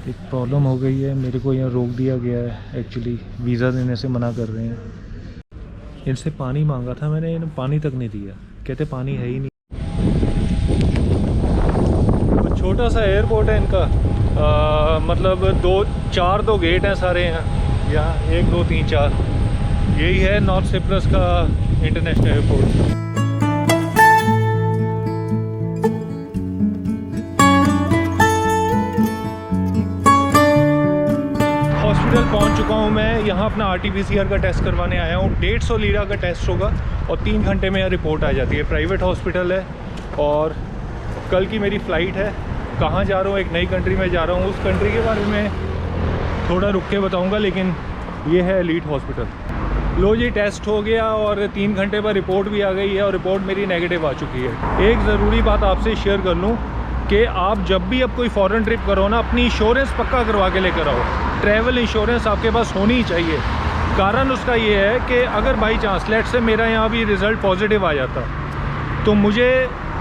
एक प्रॉब्लम हो गई है, मेरे को यहाँ रोक दिया गया है। एक्चुअली वीज़ा देने से मना कर रहे हैं। इनसे पानी मांगा था मैंने, इन्हें पानी तक नहीं दिया, कहते पानी है ही नहीं। तो छोटा सा एयरपोर्ट है इनका, मतलब दो गेट हैं सारे यहाँ 1 2 3 4। यही है नॉर्थ सिप्रस का इंटरनेशनल एयरपोर्ट। हॉस्पिटल पहुंच चुका हूं मैं। यहाँ अपना RT-PCR का टेस्ट करवाने आया हूँ। 150 लीरा का टेस्ट होगा और 3 घंटे में यह रिपोर्ट आ जाती है। प्राइवेट हॉस्पिटल है और कल की मेरी फ़्लाइट है। कहाँ जा रहा हूँ, एक नई कंट्री में जा रहा हूँ। उस कंट्री के बारे में थोड़ा रुक के बताऊँगा, लेकिन ये है एलीट हॉस्पिटल। लो जी, टेस्ट हो गया और 3 घंटे पर रिपोर्ट भी आ गई है और रिपोर्ट मेरी नेगेटिव आ चुकी है। एक ज़रूरी बात आपसे शेयर कर लूँ कि आप जब भी अब कोई फ़ॉरेन ट्रिप करो ना, अपनी इंश्योरेंस पक्का करवा के लेकर आओ। ट्रैवल इंश्योरेंस आपके पास होनी ही चाहिए। कारण उसका ये है कि अगर बाई चांस लेट से मेरा यहाँ भी रिज़ल्ट पॉजिटिव आ जाता तो मुझे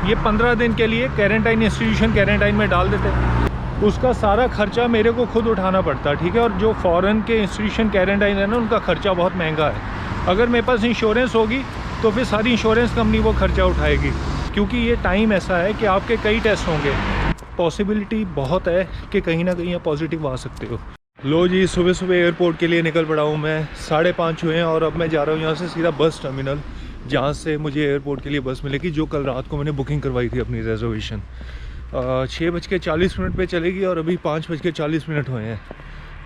ये 15 दिन के लिए क्वारंटाइन इंस्टीट्यूशन क्वारंटाइन में डाल देते। उसका सारा खर्चा मेरे को खुद उठाना पड़ता, ठीक है। और जो फ़ॉरेन के इंस्टीट्यूशन क्वारंटाइन है ना, उनका खर्चा बहुत महंगा है। अगर मेरे पास इंश्योरेंस होगी तो फिर सारी इंश्योरेंस कंपनी वो खर्चा उठाएगी, क्योंकि ये टाइम ऐसा है कि आपके कई टेस्ट होंगे। पॉसिबिलिटी बहुत है कि कहीं ना कहीं आप पॉजिटिव आ सकते हो। लो जी, सुबह सुबह एयरपोर्ट के लिए निकल पड़ा हूँ मैं। 5:30 हुए हैं और अब मैं जा रहा हूँ यहाँ से सीधा बस टर्मिनल, जहाँ से मुझे एयरपोर्ट के लिए बस मिलेगी, जो कल रात को मैंने बुकिंग करवाई थी अपनी रिजर्वेशन। 6:40 पे चलेगी और अभी 5:40 हुए हैं,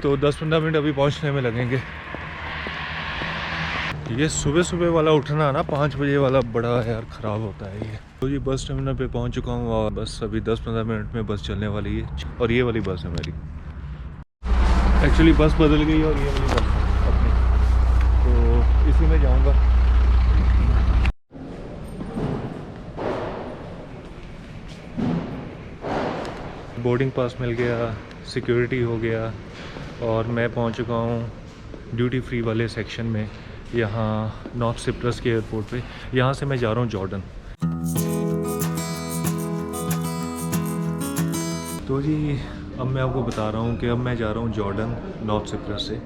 तो 10-15 मिनट अभी पहुँचने में लगेंगे। ये सुबह सुबह वाला उठना ना 5 बजे वाला बड़ा यार ख़राब होता है ये। तो जी बस टर्मिनल पे पहुँच चुका हूँ और बस अभी 10-15 मिनट में बस चलने वाली है। और ये वाली बस है मेरी। एक्चुअली बस बदल गई और ये वाली बस है अपनी, तो इसी में जाऊंगा। बोर्डिंग पास मिल गया, सिक्योरिटी हो गया और मैं पहुंच चुका हूं ड्यूटी फ्री वाले सेक्शन में, यहाँ नॉर्थ सिप्रस के एयरपोर्ट पे। यहाँ से मैं जा रहा हूँ जॉर्डन। तो जी अब मैं आपको बता रहा हूँ कि अब मैं जा रहा हूँ जॉर्डन, नॉर्थ सिप्रस से।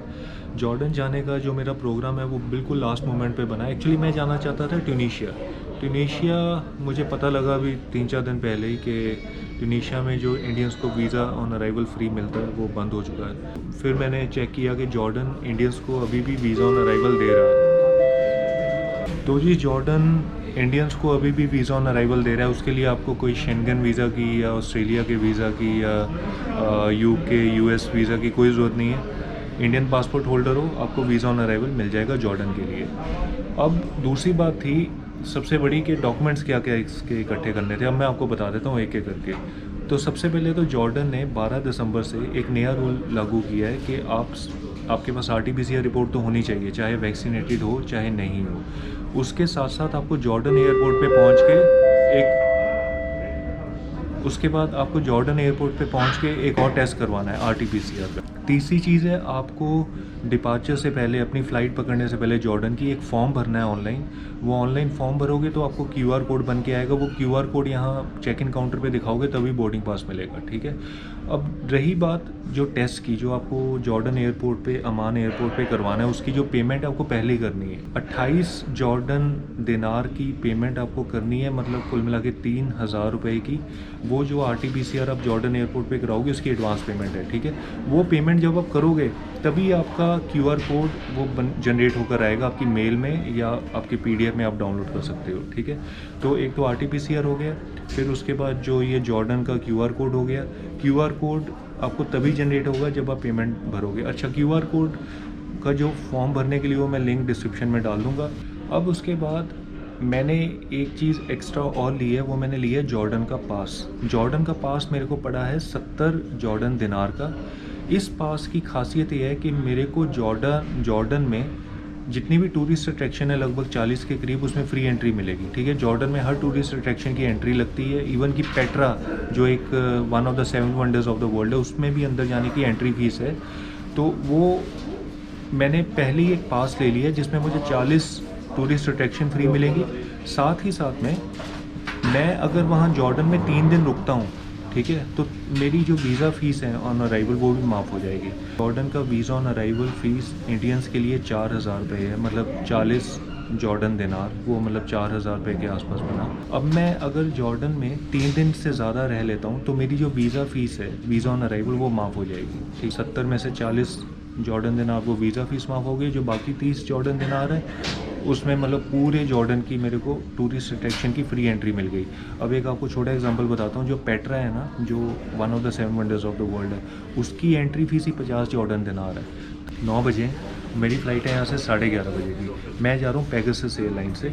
जॉर्डन जाने का जो मेरा प्रोग्राम है वो बिल्कुल लास्ट मोमेंट पे बना है। एक्चुअली मैं जाना चाहता था ट्यूनीशिया। मुझे पता लगा अभी 3-4 दिन पहले ही कि ट्यूनीशिया में जो इंडियंस को वीज़ा ऑन अराइवल फ्री मिलता है वो बंद हो चुका है। फिर मैंने चेक किया कि जॉर्डन इंडियंस को अभी भी वीज़ा ऑन अराइवल दे रहा है। तो जी जॉर्डन इंडियंस को अभी भी वीज़ा ऑन अराइवल दे रहा है। उसके लिए आपको कोई शेंगन वीज़ा की या ऑस्ट्रेलिया के वीज़ा की या UK US वीज़ा की कोई ज़रूरत नहीं है। इंडियन पासपोर्ट होल्डर हो, आपको वीज़ा ऑन अराइवल मिल जाएगा जॉर्डन के लिए। अब दूसरी बात थी सबसे बड़ी कि डॉक्यूमेंट्स क्या क्या इसके इकट्ठे करने थे। अब मैं आपको बता देता हूँ एक एक करके। तो सबसे पहले तो जॉर्डन ने 12 दिसंबर से एक नया रूल लागू किया है कि आपके पास RT-PCR रिपोर्ट तो होनी चाहिए, चाहे वैक्सीनेटेड हो चाहे नहीं हो। उसके साथ साथ आपको जॉर्डन एयरपोर्ट पे पहुंच के एक और टेस्ट करवाना है RT-PCR का। तीसरी चीज़ है, आपको डिपार्चर से पहले, अपनी फ़्लाइट पकड़ने से पहले जॉर्डन की एक फ़ॉर्म भरना है ऑनलाइन। वो ऑनलाइन फॉर्म भरोगे तो आपको QR कोड बन के आएगा। वो QR कोड यहाँ चेक इन काउंटर पे दिखाओगे तभी बोर्डिंग पास मिलेगा, ठीक है। अब रही बात जो टेस्ट की, जो आपको जॉर्डन एयरपोर्ट पे, अमान एयरपोर्ट पे करवाना है, उसकी जो पेमेंट आपको पहले ही करनी है। 28 जॉर्डन दिनार की पेमेंट आपको करनी है, मतलब कुल मिला के 3000 रुपये की। वो जो RT-PCR आप जॉर्डन एयरपोर्ट पे कराओगे उसकी एडवांस पेमेंट है, ठीक है। वो पेमेंट जब आप करोगे तभी आपका QR कोड वो जनरेट होकर आएगा आपकी मेल में या आपके PDF में आप डाउनलोड कर सकते हो, ठीक है। तो एक तो RT-PCR हो गया, फिर उसके बाद जो ये जॉर्डन का QR कोड हो गया। QR कोड आपको तभी जनरेट होगा जब आप पेमेंट भरोगे। अच्छा, QR कोड का जो फॉर्म भरने के लिए वो मैं लिंक डिस्क्रिप्शन में डाल दूँगा। अब उसके बाद मैंने एक चीज़ एक्स्ट्रा और ली है, वो मैंने लिया है जॉर्डन का पास। जॉर्डन का पास मेरे को पड़ा है 70 जॉर्डन दिनार का। इस पास की खासियत ये है कि मेरे को जॉर्डन में जितनी भी टूरिस्ट अट्रैक्शन है, लगभग 40 के करीब, उसमें फ्री एंट्री मिलेगी, ठीक है। जॉर्डन में हर टूरिस्ट अट्रैक्शन की एंट्री लगती है। इवन कि पेट्रा जो एक one of the 7 wonders of the world है, उसमें भी अंदर जाने की एंट्री फीस है। तो वो मैंने पहले ही एक पास ले लिया जिसमें मुझे 40 टूरिस्ट अट्रैक्शन फ्री मिलेगी। साथ ही साथ में मैं अगर वहाँ जॉर्डन में 3 दिन रुकता हूँ ठीक है। तो मेरी जो वीज़ा फ़ीस है ऑन अराइवल वो भी माफ़ हो जाएगी। जॉर्डन का visa on arrival fees Indians के लिए 4,000 रुपये है, मतलब 40 जॉर्डन दिनार, वो मतलब 4,000 रुपये के आसपास बना। अब मैं अगर जॉर्डन में 3 दिन से ज़्यादा रह लेता हूँ तो मेरी जो वीज़ा फ़ीस है, वीज़ा ऑन अराइवल, वो माफ़ हो जाएगी। ठीक, 70 में से 40 जॉर्डन दिनार वो वीज़ा फ़ीस माफ़ हो गई। जो बाकी 30 जॉर्डन दिनार है उसमें मतलब पूरे जॉर्डन की मेरे को टूरिस्ट अट्रैक्शन की फ्री एंट्री मिल गई। अब एक आपको छोटा एग्जांपल बताता हूँ। जो पेट्रा है ना, जो one of the 7 wonders of the world है, उसकी एंट्री फ़ीस ही 50 जॉर्डन दिनार है। 9 बजे मेरी फ़्लाइट है यहाँ से 11:30 बजे की। मैं जा रहा हूँ पेगासस एयरलाइन से।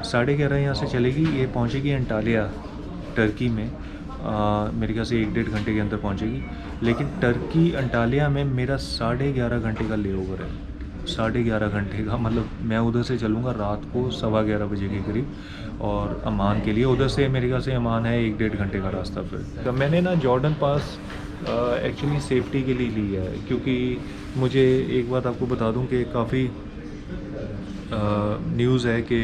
11:30 यहाँ से चलेगी, ये पहुँचेगी अंटालिया टर्की में। मेरे ख्याल से 1-1.5 घंटे के अंदर पहुँचेगी। लेकिन टर्की अंटालिया में मेरा 11:30 घंटे का ले ओवर है। 11:30 घंटे का, मतलब मैं उधर से चलूँगा रात को 11:15 बजे के करीब, और अमान के लिए। उधर से मेरे ख्याल से अमान है 1-1.5 घंटे का रास्ता। फिर तो मैंने ना जॉर्डन पास एक्चुअली सेफ्टी के लिए लिया है, क्योंकि मुझे एक बात आपको बता दूं कि काफ़ी न्यूज़ है कि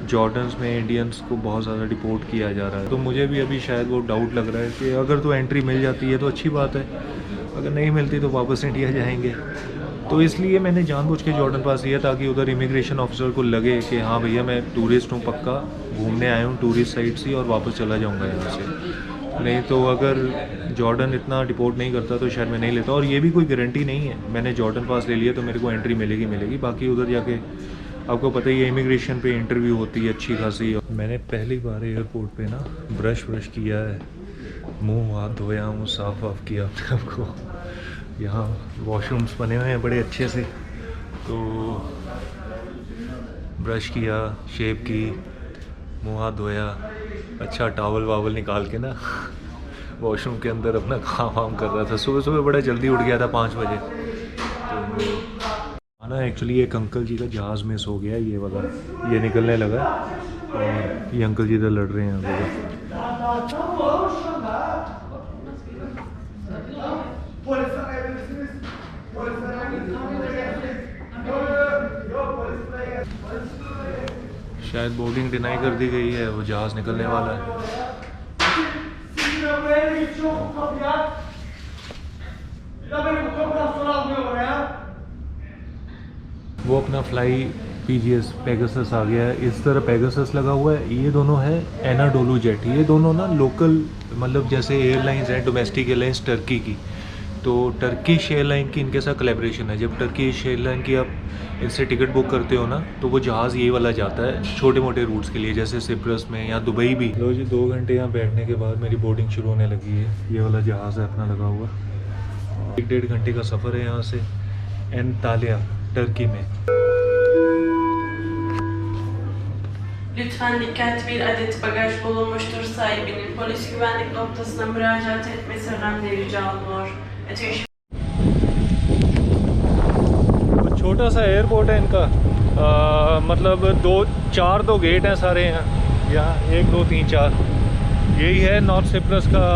जॉर्डन्स में इंडियंस को बहुत ज़्यादा डिपोर्ट किया जा रहा है। तो मुझे भी अभी शायद वो डाउट लग रहा है कि अगर तो एंट्री मिल जाती है तो अच्छी बात है, अगर नहीं मिलती तो वापस इंडिया जाएंगे। तो इसलिए मैंने जानबूझ के जॉर्डन पास लिया, ताकि उधर इमिग्रेशन ऑफिसर को लगे कि हाँ भैया मैं टूरिस्ट हूँ, पक्का घूमने आया हूँ टूरिस्ट साइट से, और वापस चला जाऊँगा यहाँ से। नहीं तो अगर जॉर्डन इतना डिपोर्ट नहीं करता तो शायद मैं नहीं लेता। और ये भी कोई गारंटी नहीं है। मैंने जॉर्डन पास ले लिया तो मेरे को एंट्री मिलेगी, बाकी उधर जाके आपको पता ही है इमिग्रेशन पे इंटरव्यू होती है अच्छी खासी। मैंने पहली बार एयरपोर्ट पे ना ब्रश किया है, मुंह हाथ धोया हूँ, साफ वाफ किया अपने आप को। यहाँ वॉशरूम्स बने हुए हैं बड़े अच्छे से, तो ब्रश किया, शेव की, मुंह हाथ धोया, अच्छा टावल वावल निकाल के ना वॉशरूम के अंदर अपना काम वाम कर रहा था। सुबह सुबह बड़ा जल्दी उठ गया था 5 बजे। तो ना एक्चुअली एक अंकल जी का जहाज़ मिस हो गया, ये वाला, ये निकलने लगा और ये अंकल जी इधर लड़ रहे हैं। शायद बोर्डिंग डिनाई कर दी गई है, वो जहाज़ निकलने वाला है। वो अपना फ्लाई पीजीएस पेगासस आ गया है। इस तरह पेगासस लगा हुआ है। ये दोनों है एनाडोलू जेट। ये दोनों ना लोकल, मतलब जैसे एयरलाइंस हैं डोमेस्टिक एयरलाइंस टर्की की, तो टर्किश एयरलाइन की इनके साथ कोलैबोरेशन है। जब टर्किश एयरलाइन की आप इनसे टिकट बुक करते हो ना, तो वो जहाज़ ये वाला जाता है छोटे मोटे रूट्स के लिए, जैसे सिप्रस में या दुबई भी। लो जी, 2 घंटे यहाँ बैठने के बाद मेरी बोर्डिंग शुरू होने लगी है। ये वाला जहाज़ है अपना लगा हुआ। 1-1.5 घंटे का सफ़र है यहाँ से एंटालिया टर्की में। Lütfen dikkat, bir adet bagaj bulunmuştur. Sahibinin polis güvenlik noktasına müracaat etmesi önemli rica olunur. छोटा सा एयरपोर्ट है इनका, मतलब 2-4 तो गेट हैं सारे यहाँ 1 2 3 4। यही है नॉर्थ सिप्रस का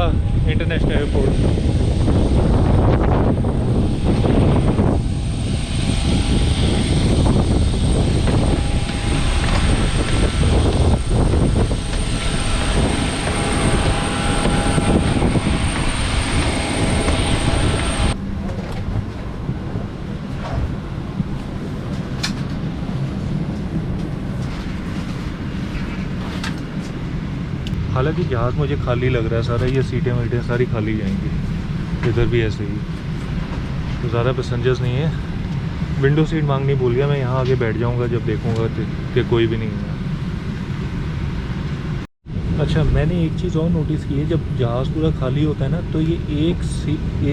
इंटरनेशनल एयरपोर्ट। हालांकि जहाज़ मुझे खाली लग रहा है सारा, ये सीटें वीटें सारी खाली जाएंगी। इधर भी ऐसे ही, तो ज़्यादा पैसेंजर्स नहीं है। विंडो सीट मांगनी भूल गया मैं, यहाँ आगे बैठ जाऊँगा जब देखूँगा कि कोई भी नहीं है। अच्छा, मैंने एक चीज़ और नोटिस की है, जब जहाज़ पूरा खाली होता है ना, तो ये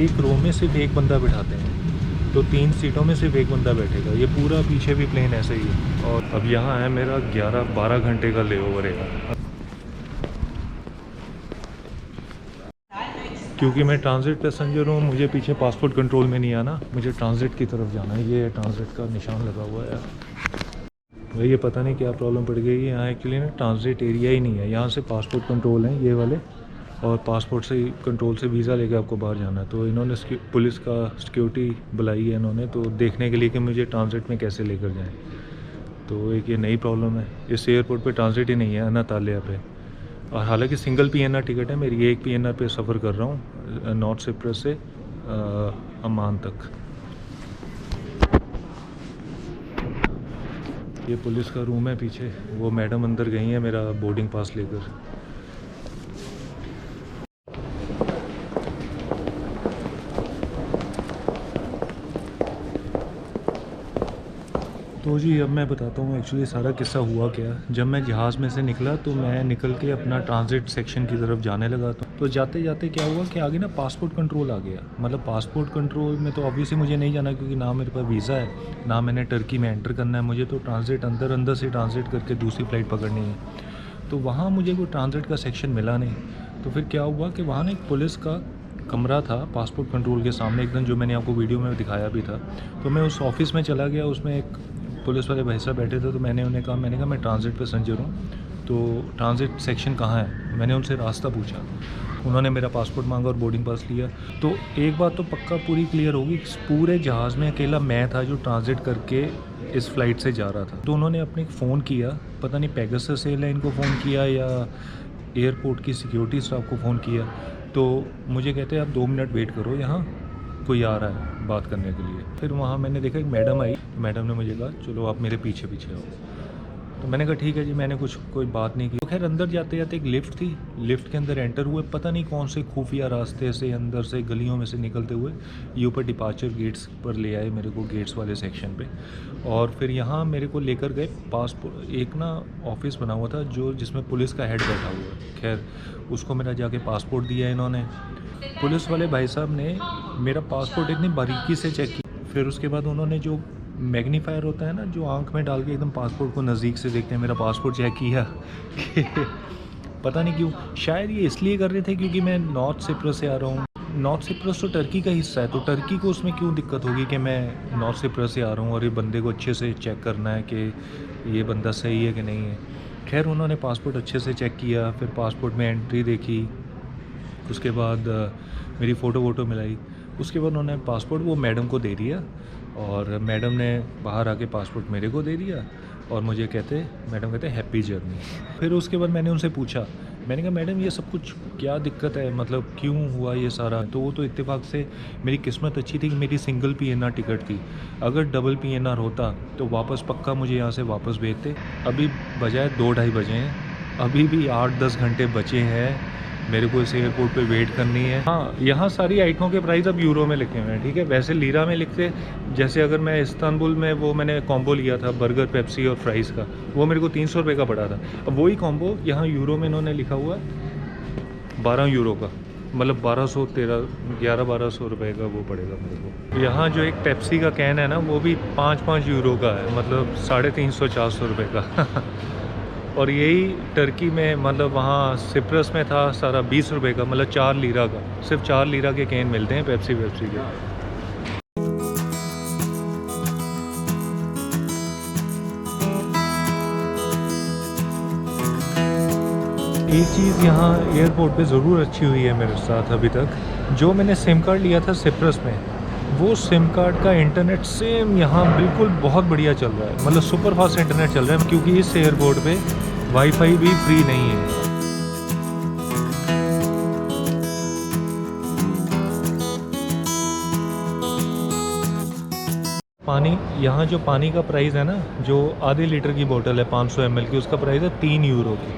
एक रो में सिर्फ एक बंदा बिठाते हैं। तो 3 सीटों में सिर्फ एक बंदा बैठेगा। ये पूरा पीछे भी प्लेन ऐसे ही है। और अब यहाँ है मेरा 11-12 घंटे का ले ओवर है। क्योंकि मैं ट्रांजिट पैसेंजर हूँ, मुझे पीछे पासपोर्ट कंट्रोल में नहीं आना, मुझे ट्रांजिट की तरफ जाना है। ये ट्रांजिट का निशान लगा हुआ है। भाई ये पता नहीं क्या प्रॉब्लम पड़ गई है यहाँ। एक्चुअली ना ट्रांजिट एरिया ही नहीं है, यहाँ से पासपोर्ट कंट्रोल है ये वाले, और पासपोर्ट से कंट्रोल से वीज़ा लेकर आपको बाहर जाना है। तो इन्होंने पुलिस का सिक्योरिटी बुलाई है इन्होंने, तो देखने के लिए कि मुझे ट्रांजिट में कैसे लेकर जाएँ। तो एक ये नई प्रॉब्लम है, इस एयरपोर्ट पे ट्रांजिट ही नहीं है अनातालिया पे। और हालांकि सिंगल PNR टिकट है मेरी, एक PNR पे सफ़र कर रहा हूँ नॉर्थ सिप्रस से अम्मान तक। ये पुलिस का रूम है पीछे, वो मैडम अंदर गई हैं मेरा बोर्डिंग पास लेकर। तो जी अब मैं बताता हूँ एक्चुअली सारा किस्सा हुआ क्या। जब मैं जहाज़ में से निकला तो मैं निकल के अपना ट्रांजिट सेक्शन की तरफ जाने लगा, तो जाते जाते क्या हुआ कि आगे ना पासपोर्ट कंट्रोल आ गया। मतलब पासपोर्ट कंट्रोल में तो ऑब्वियसली मुझे नहीं जाना, क्योंकि ना मेरे पास वीज़ा है ना मैंने टर्की में एंटर करना है, मुझे तो ट्रांजिट अंदर से ट्रांजिट करके दूसरी फ़्लाइट पकड़नी है। तो वहाँ मुझे कोई ट्रांजिट का सेक्शन मिला नहीं। तो फिर क्या हुआ कि वहाँ ना एक पुलिस का कमरा था पासपोर्ट कंट्रोल के सामने एकदम, जो मैंने आपको वीडियो में दिखाया भी था। तो मैं उस ऑफ़िस में चला गया, उसमें एक पुलिस वाले भाई साहब बैठे थे। तो मैंने उन्हें कहा, मैं ट्रांजिट पैसेंजर हूँ, तो ट्रांजिट सेक्शन कहाँ है। मैंने उनसे रास्ता पूछा, उन्होंने मेरा पासपोर्ट मांगा और बोर्डिंग पास लिया। तो एक बात तो पक्का पूरी क्लियर होगी, पूरे जहाज़ में अकेला मैं था जो ट्रांजिट करके इस फ़्लाइट से जा रहा था। तो उन्होंने अपने फ़ोन किया, पता नहीं पेगासस एयरलाइन को फ़ोन किया या एयरपोर्ट की सिक्योरिटी स्टाफ को फ़ोन किया। तो मुझे कहते हैं आप 2 मिनट वेट करो, यहाँ कोई आ रहा है बात करने के लिए। फिर वहाँ मैंने देखा एक मैडम आई, मैडम ने मुझे कहा चलो आप मेरे पीछे पीछे आओ। तो मैंने कहा ठीक है जी, मैंने कोई बात नहीं की। तो खैर अंदर जाते जाते एक लिफ्ट थी, लिफ्ट के अंदर एंटर हुए, पता नहीं कौन से खुफिया रास्ते से अंदर से गलियों में से निकलते हुए ये ऊपर डिपार्चर गेट्स पर ले आए मेरे को, गेट्स वाले सेक्शन पे। और फिर यहाँ मेरे को लेकर गए पासपोर्ट, एक ना ऑफिस बना हुआ था जो जिसमें पुलिस का हेड बैठा हुआ है। खैर उसको मेरा जाके पासपोर्ट दिया इन्होंने। पुलिस वाले भाई साहब ने मेरा पासपोर्ट इतनी बारीकी से चेक किया। फिर उसके बाद उन्होंने जो मैग्नीफायर होता है ना, जो आंख में डाल के एकदम पासपोर्ट को नज़दीक से देखते हैं, मेरा पासपोर्ट चेक किया कि पता नहीं क्यों, शायद ये इसलिए कर रहे थे क्योंकि मैं नॉर्थ सिप्रस से आ रहा हूँ। नॉर्थ सिप्रस तो टर्की का हिस्सा है, तो टर्की को उसमें क्यों दिक्कत होगी कि मैं नॉर्थ सिप्रस से आ रहा हूँ और ये बंदे को अच्छे से चेक करना है कि ये बंदा सही है कि नहीं है। खैर उन्होंने पासपोर्ट अच्छे से चेक किया, फिर पासपोर्ट में एंट्री देखी, उसके बाद मेरी फ़ोटो वोटो मिलाई। उसके बाद उन्होंने पासपोर्ट वो मैडम को दे दिया और मैडम ने बाहर आके पासपोर्ट मेरे को दे दिया और मुझे मैडम कहते हैप्पी जर्नी। फिर उसके बाद मैंने उनसे पूछा, मैंने कहा मैडम ये सब कुछ क्या दिक्कत है, मतलब क्यों हुआ ये सारा। तो वो तो इत्तेफाक से मेरी किस्मत अच्छी थी कि मेरी सिंगल PNR टिकट थी, अगर डबल PNR होता तो वापस पक्का मुझे यहाँ से वापस भेजते। अभी बजाय 2-2:30 बजे हैं, अभी भी 8-10 घंटे बचे हैं मेरे को इस एयरपोर्ट पे वेट करनी है। हाँ, यहाँ सारी आइटमों के प्राइस अब यूरो में लिखे हुए हैं, ठीक है। वैसे लीरा में लिखते, जैसे अगर मैं इस्तांबुल में वो मैंने कॉम्बो लिया था बर्गर, पेप्सी और फ्राइज़ का, वो मेरे को 300 रुपये का पड़ा था। अब वही कॉम्बो यहाँ यूरो में इन्होंने लिखा हुआ 12 यूरो का, मतलब 1100-1200 रुपये का वो पड़ेगा मेरे को। यहाँ जो एक पेप्सी का कैन है ना, वो भी 5-5 यूरो का है, मतलब 350-400 रुपये का और यही टर्की में, मतलब वहाँ सिप्रस में था सारा 20 रुपये का, मतलब 4 लीरा का, सिर्फ 4 लीरा के कैन मिलते हैं पेप्सी के। एक चीज़ यहाँ एयरपोर्ट पे ज़रूर अच्छी हुई है मेरे साथ अभी तक, जो मैंने सिम कार्ड लिया था सिप्रस में, वो सिम कार्ड का इंटरनेट सेम यहाँ बिल्कुल बहुत बढ़िया चल रहा है, मतलब सुपर फास्ट इंटरनेट चल रहा है, क्योंकि इस एयरपोर्ट पे वाईफाई भी फ्री नहीं है। पानी, यहाँ जो पानी का प्राइस है ना, जो आधे लीटर की बोतल है 500 ml की, उसका प्राइस है 3 यूरो की।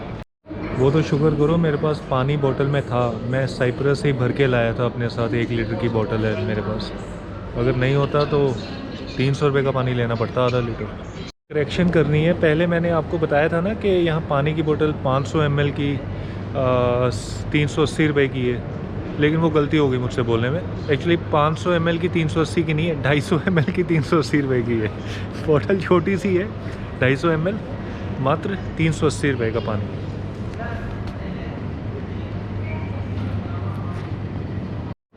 वो तो शुक्र करो मेरे पास पानी बोतल में था, मैं साइप्रस से ही भर के लाया था अपने साथ, 1 लीटर की बोतल है मेरे पास। अगर नहीं होता तो 300 रुपये का पानी लेना पड़ता आधा लीटर। करेक्शन करनी है, पहले मैंने आपको बताया था ना कि यहाँ पानी की बोतल 500 ml की 380 रुपये की है, लेकिन वो गलती हो गई मुझसे बोलने में। एक्चुअली 500 ml की 380 की नहीं है, 250 ml की 380 रुपये की है। बोतल छोटी सी है, 250 ml, मात्र 380 रुपये का पानी।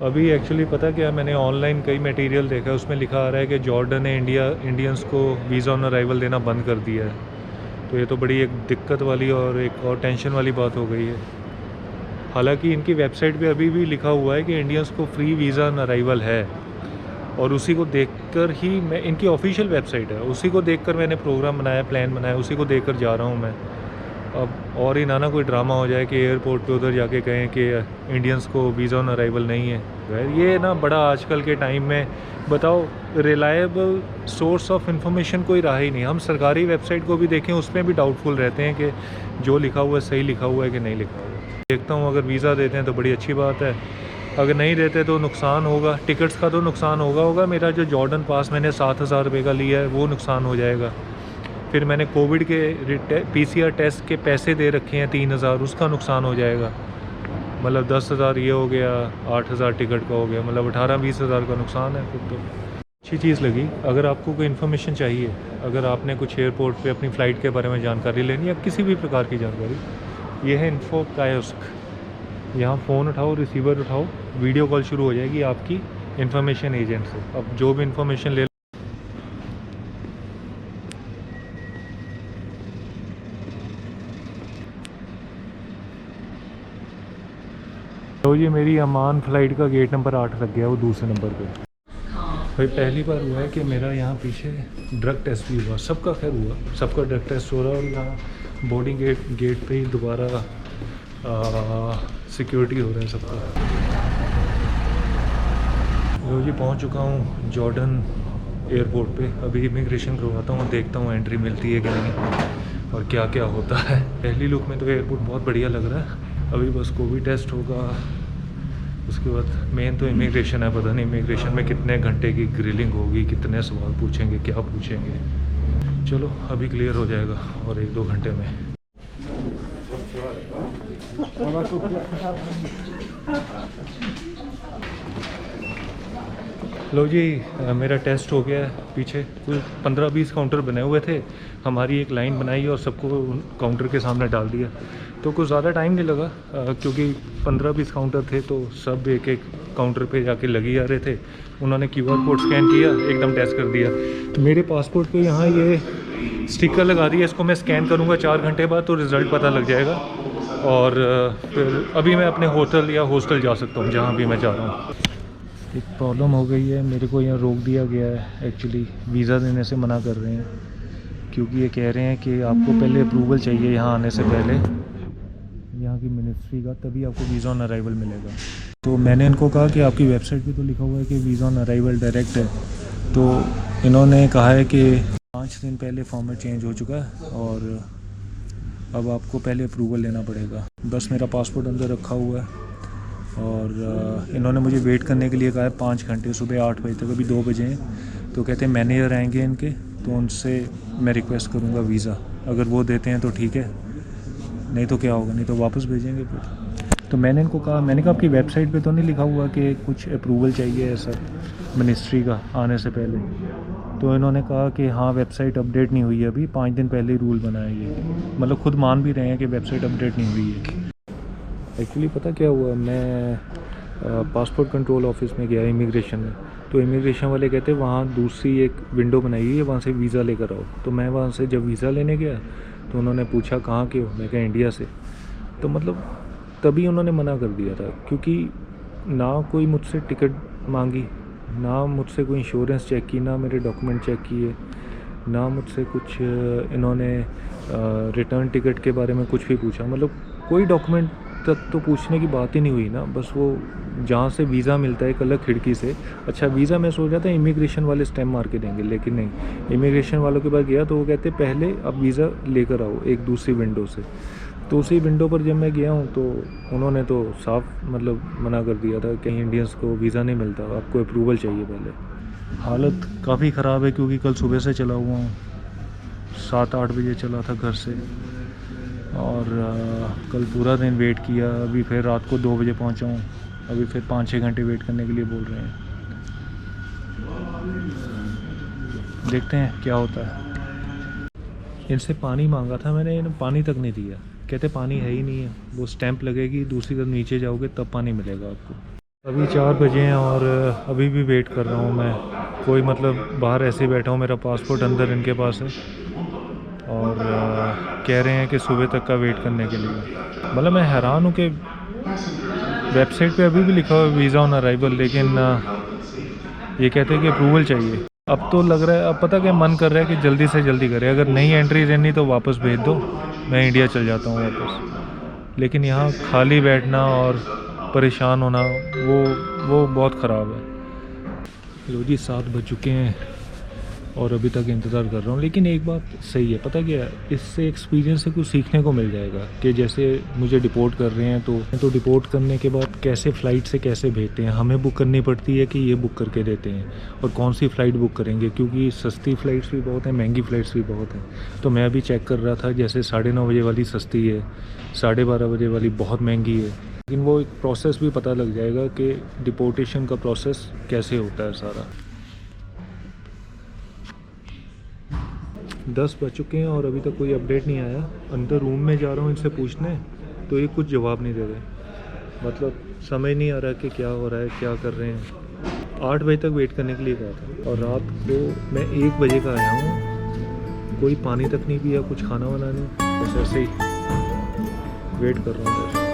अभी एक्चुअली पता क्या, मैंने ऑनलाइन कई मटेरियल देखा, उसमें लिखा आ रहा है कि जॉर्डन ने इंडियंस को वीज़ा ऑन अराइवल देना बंद कर दिया है। तो ये तो बड़ी एक दिक्कत वाली और एक और टेंशन वाली बात हो गई है। हालांकि इनकी वेबसाइट पे अभी भी लिखा हुआ है कि इंडियंस को फ्री वीज़ा ऑन अराइवल है, और उसी को देखकर ही मैं, इनकी ऑफिशियल वेबसाइट है, उसी को देखकर मैंने प्रोग्राम बनाया, प्लान बनाया, उसी को देखकर जा रहा हूँ मैं। अब और ही ना कोई ड्रामा हो जाए कि एयरपोर्ट पे उधर जाके कहें कि इंडियंस को वीज़ा ऑन अराइवल नहीं है। ये ना बड़ा आजकल के टाइम में बताओ रिलायबल सोर्स ऑफ इंफॉर्मेशन कोई रहा ही नहीं। हम सरकारी वेबसाइट को भी देखें उसमें भी डाउटफुल रहते हैं कि जो लिखा हुआ है सही लिखा हुआ है कि नहीं लिखा हुआ है। देखता हूँ अगर वीज़ा देते हैं तो बड़ी अच्छी बात है, अगर नहीं देते तो नुकसान होगा। टिकट्स का तो नुकसान होगा। मेरा जो जॉर्डन पास मैंने 7,000 रुपये का लिया है वो नुकसान हो जाएगा। फिर मैंने कोविड के PCR टेस्ट के पैसे दे रखे हैं 3,000, उसका नुकसान हो जाएगा। मतलब 10,000 ये हो गया, 8,000 टिकट का हो गया, मतलब 18-20 हज़ार का नुकसान है। फिर तो अच्छी चीज़ लगी। अगर आपको कोई इन्फॉर्मेशन चाहिए, अगर आपने कुछ एयरपोर्ट पे अपनी फ़्लाइट के बारे में जानकारी लेनी या किसी भी प्रकार की जानकारी, ये है इन्फो कायोस्क। यहाँ फ़ोन उठाओ, रिसीवर उठाओ, वीडियो कॉल शुरू हो जाएगी आपकी इन्फॉर्मेशन एजेंट से। अब जो भी इन्फॉर्मेशन ले तो ये मेरी अमान फ़्लाइट का गेट नंबर 8 लग गया, वो दूसरे नंबर पे। भाई पहली बार हुआ है कि मेरा यहाँ पीछे ड्रग टेस्ट भी हुआ। सबका खैर हुआ, सबका ड्रग टेस्ट हो रहा है। और यहाँ बोर्डिंग गेट पे ही दोबारा सिक्योरिटी हो रहा है सबका। तो जी पहुँच चुका हूँ जॉर्डन एयरपोर्ट पे। अभी इमिग्रेशन करवाता हूँ, देखता हूँ एंट्री मिलती है कि नहीं और क्या क्या होता है। पहली लुक में तो एयरपोर्ट बहुत बढ़िया लग रहा है। अभी बस कोविड टेस्ट होगा, उसके बाद मेन तो इमिग्रेशन है। पता नहीं इमिग्रेशन में कितने घंटे की ग्रिलिंग होगी, कितने सवाल पूछेंगे, क्या पूछेंगे। चलो अभी क्लियर हो जाएगा और 1-2 घंटे में। लो जी मेरा टेस्ट हो गया है। पीछे कुल 15-20 काउंटर बने हुए थे, हमारी एक लाइन बनाई और सबको काउंटर के सामने डाल दिया। तो कुछ ज़्यादा टाइम नहीं लगा क्योंकि 15-20 काउंटर थे तो सब एक एक काउंटर पे जाके लगी आ रहे थे। उन्होंने QR कोड स्कैन किया, एकदम टेस्ट कर दिया। तो मेरे पासपोर्ट पे यहाँ ये स्टिकर लगा दिया, इसको मैं स्कैन करूँगा 4 घंटे बाद तो रिज़ल्ट पता लग जाएगा। और फिर अभी मैं अपने होटल या हॉस्टल जा सकता हूँ जहाँ भी मैं जा रहा हूँ। एक प्रॉब्लम हो गई है, मेरे को यहाँ रोक दिया गया है। एक्चुअली वीज़ा देने से मना कर रहे हैं क्योंकि ये कह रहे हैं कि आपको पहले अप्रूवल चाहिए यहाँ आने से पहले, यहाँ की मिनिस्ट्री का, तभी आपको वीज़ा ऑन अराइवल मिलेगा। तो मैंने इनको कहा कि आपकी वेबसाइट पे तो लिखा हुआ है कि वीज़ा ऑन अराइवल डायरेक्ट है। तो इन्होंने कहा है कि 5 दिन पहले फॉर्मेट चेंज हो चुका है और अब आपको पहले अप्रूवल लेना पड़ेगा। बस मेरा पासपोर्ट अंदर रखा हुआ है और इन्होंने मुझे वेट करने के लिए कहा है 5 घंटे, सुबह 8 बजे तक। अभी 2 बजे हैं तो कहते हैं मैनेजर आएंगे इनके, तो उनसे मैं रिक्वेस्ट करूँगा वीज़ा। अगर वो देते हैं तो ठीक है, नहीं तो क्या होगा, नहीं तो वापस भेजेंगे फिर। तो मैंने इनको कहा, मैंने कहा आपकी वेबसाइट पे तो नहीं लिखा हुआ कि कुछ अप्रूवल चाहिए ऐसा मिनिस्ट्री का आने से पहले। तो इन्होंने कहा कि हाँ वेबसाइट अपडेट नहीं हुई है अभी, 5 दिन पहले ही रूल बनाया ये। मतलब खुद मान भी रहे हैं कि वेबसाइट अपडेट नहीं हुई है। एक्चुअली पता क्या हुआ, मैं पासपोर्ट कंट्रोल ऑफिस में गया इमिग्रेशन में। तो इमिग्रेशन वाले कहते वहाँ दूसरी एक विंडो बनाई हुई है, वहाँ से वीज़ा लेकर आओ। तो मैं वहाँ से जब वीज़ा लेने गया तो उन्होंने पूछा कहाँ के हो, मैं कहा इंडिया से। तो मतलब तभी उन्होंने मना कर दिया था क्योंकि ना कोई मुझसे टिकट मांगी, ना मुझसे कोई इंश्योरेंस चेक की, ना मेरे डॉक्यूमेंट चेक किए, ना मुझसे कुछ इन्होंने रिटर्न टिकट के बारे में कुछ भी पूछा। मतलब कोई डॉक्यूमेंट तक तो पूछने की बात ही नहीं हुई ना। बस वो जहाँ से वीज़ा मिलता है एक अलग खिड़की से, अच्छा वीज़ा मैं सोच रहा था इमिग्रेशन वाले स्टैम्प मार के देंगे, लेकिन नहीं, इमिग्रेशन वालों के पास गया तो वो कहते पहले आप वीज़ा लेकर आओ एक दूसरी विंडो से। तो उसी विंडो पर जब मैं गया हूँ तो उन्होंने तो साफ मतलब मना कर दिया था कि इंडियंस को वीज़ा नहीं मिलता, आपको अप्रूवल चाहिए पहले। हालत काफ़ी ख़राब है क्योंकि कल सुबह से चला हुआ हूँ, 7-8 बजे चला था घर से और कल पूरा दिन वेट किया। अभी फिर रात को 2 बजे पहुँचा हूँ, अभी फिर 5-6 घंटे वेट करने के लिए बोल रहे हैं। देखते हैं क्या होता है। इनसे पानी मांगा था मैंने, इन्हें पानी तक नहीं दिया। कहते पानी है ही नहीं है, वो स्टैंप लगेगी, दूसरी तरफ नीचे जाओगे तब पानी मिलेगा आपको। अभी 4 बजे हैं और अभी भी वेट कर रहा हूँ मैं। कोई मतलब बाहर ऐसे ही बैठा हूँ, मेरा पासपोर्ट अंदर इनके पास है और कह रहे हैं कि सुबह तक का वेट करने के लिए। मतलब मैं हैरान हूँ कि वेबसाइट पे अभी भी लिखा हुआ है वीज़ा ऑन अराइवल, लेकिन ये कहते हैं कि अप्रूवल चाहिए। अब तो लग रहा है, अब पता क्या मन कर रहा है कि जल्दी से जल्दी करें, अगर नहीं एंट्री देनी तो वापस भेज दो, मैं इंडिया चल जाता हूँ वापस। लेकिन यहाँ खाली बैठना और परेशान होना वो बहुत ख़राब है। लो जी 7 बज चुके हैं और अभी तक इंतज़ार कर रहा हूँ। लेकिन एक बात सही है, पता क्या है, इससे एक्सपीरियंस से कुछ सीखने को मिल जाएगा कि जैसे मुझे डिपोर्ट कर रहे हैं तो डिपोर्ट करने के बाद कैसे फ़्लाइट से कैसे भेजते हैं, हमें बुक करनी पड़ती है कि ये बुक करके देते हैं, और कौन सी फ़्लाइट बुक करेंगे, क्योंकि सस्ती फ़्लाइट्स भी बहुत हैं, महंगी फ़्लाइट्स भी बहुत हैं। तो मैं अभी चेक कर रहा था, जैसे 9:30 बजे वाली सस्ती है, 12:30 बजे वाली बहुत महंगी है। लेकिन वो एक प्रोसेस भी पता लग जाएगा कि डिपोर्टेशन का प्रोसेस कैसे होता है सारा। 10 बज चुके हैं और अभी तक कोई अपडेट नहीं आया। अंदर रूम में जा रहा हूँ इनसे पूछने, तो ये कुछ जवाब नहीं दे रहे। मतलब समझ नहीं आ रहा कि क्या हो रहा है, क्या कर रहे हैं। 8 बजे तक वेट करने के लिए कहा था और रात को मैं 1 बजे का आया हूँ। कोई पानी तक नहीं पिया, कुछ खाना वाना नहीं, बस ऐसे ही वेट कर रहा हूँ।